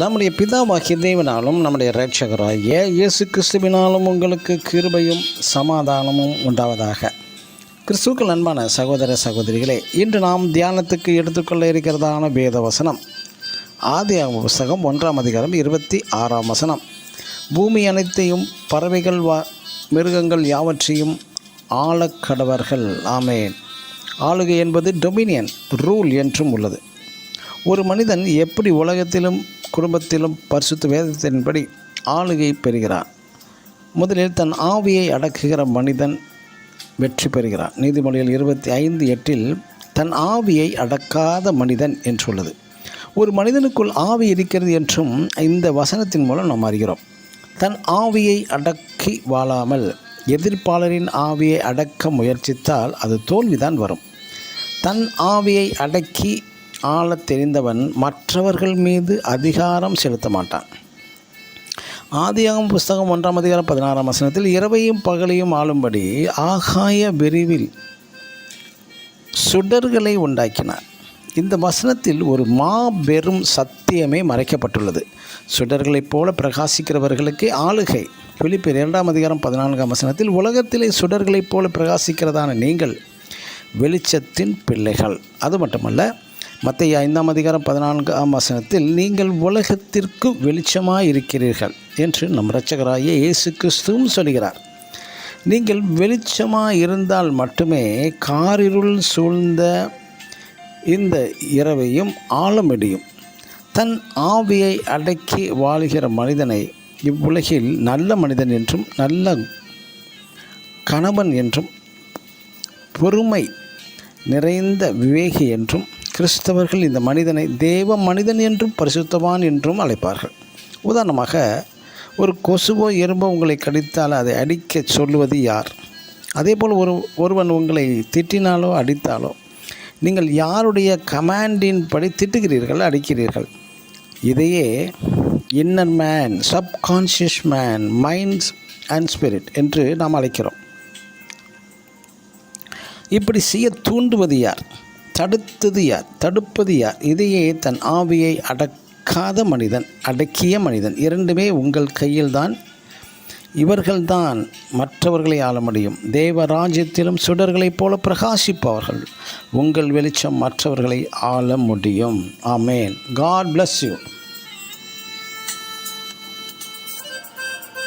நம்முடைய பிதாவாகிய தேவனாலும் நம்முடைய இரட்சகராகிய இயேசு கிறிஸ்துவினாலும் உங்களுக்கு கிருபையும் சமாதானமும் உண்டாவதாக. கிறிஸ்துவுக்குள் அன்பான சகோதர சகோதரிகளே, இன்று நாம் தியானத்துக்கு எடுத்துக்கொள்ள இருக்கிறதான வேத வசனம் ஆதியாகம புஸ்தகம் 1ஆம் அதிகாரம் 26ஆம் வசனம். பூமி அனைத்தையும் பறவைகள் மிருகங்கள் யாவற்றையும் ஆளக்கடவர்கள். ஆமேன். ஆளுகை என்பது டொமினியன், ரூல் என்றும் உள்ளது. ஒரு மனிதன் எப்படி உலகத்திலும் குடும்பத்திலும் பரிசுத்த வேதத்தின்படி ஆளுகை பெறுகிறான்? முதலில் தன் ஆவியை அடக்குகிற மனிதன் வெற்றி பெறுகிறான். நீதிமொழிகள் 25:8 தன் ஆவியை அடக்காத மனிதன் என்றுள்ளது. ஒரு மனிதனுக்குள் ஆவி இருக்கிறது என்றும் இந்த வசனத்தின் மூலம் நாம் அறிகிறோம். தன் ஆவியை அடக்கி வாழாமல் எதிர்ப்பாளரின் ஆவியை அடக்க முயற்சித்தால் அது தோல்விதான் வரும். தன் ஆவியை அடக்கி ஆளத் தெரிந்தவன் மற்றவர்கள் மீது அதிகாரம் செலுத்த மாட்டான். ஆதியாகம புஸ்தகம் 1ஆம் அதிகாரம் 16ஆம் வசனத்தில் இரவையும் பகலையும் ஆளும்படி ஆகாய விரிவில் சுடர்களை உண்டாக்கினார். இந்த வசனத்தில் ஒரு மாபெரும் சத்தியமே மறைக்கப்பட்டுள்ளது. சுடர்களைப் போல பிரகாசிக்கிறவர்களுக்கு ஆளுகை. பிலிப்பியர் 2ஆம் அதிகாரம் 14ஆம் வசனத்தில் உலகத்திலே சுடர்களைப் போல பிரகாசிக்கிறதான நீங்கள் வெளிச்சத்தின் பிள்ளைகள். அது மட்டுமல்ல, மத்தேயு 5ஆம் அதிகாரம் 14ஆம் வசனத்தில் நீங்கள் உலகத்திற்கு வெளிச்சமாக இருக்கிறீர்கள் என்று நம் இரட்சகராகிய இயேசு கிறிஸ்துவும் சொல்கிறார். நீங்கள் வெளிச்சமாக இருந்தால் மட்டுமே காரிருள் சூழ்ந்த இந்த இரவையும் ஆள முடியும். தன் ஆவியை அடக்கி வாழுகிற மனிதனை இவ்வுலகில் நல்ல மனிதன் என்றும் நல்ல கணவன் என்றும் பொறுமை நிறைந்த விவேகி என்றும் கிறிஸ்தவர்கள் இந்த மனிதனை தேவ மனிதன் என்றும் பரிசுத்தவான் என்றும் அழைப்பார்கள். உதாரணமாக, ஒரு கொசுவோ எறும்போ உங்களை கடித்தால் அதை அடிக்க சொல்லுவது யார்? அதேபோல் ஒருவன் உங்களை திட்டினாலோ அடித்தாலோ நீங்கள் யாருடைய கமாண்டின் படி திட்டுகிறீர்கள், அடிக்கிறீர்கள்? இதையே inner man, subconscious man, minds and spirit என்று நாம் அழைக்கிறோம். இப்படி செய்ய தூண்டுவது யார்? தடுத்தது யார்? தடுப்பது யார்? இதையே தன் ஆவியை அடக்காத மனிதன், அடக்கிய மனிதன். இரண்டுமே உங்கள் கையில்தான். இவர்கள்தான் மற்றவர்களை ஆள முடியும். தேவராஜ்யத்திலும் சுடர்களைப் போல பிரகாசிப்பவர்கள். உங்கள் வெளிச்சம் மற்றவர்களை ஆள முடியும். ஆமேன். God bless you.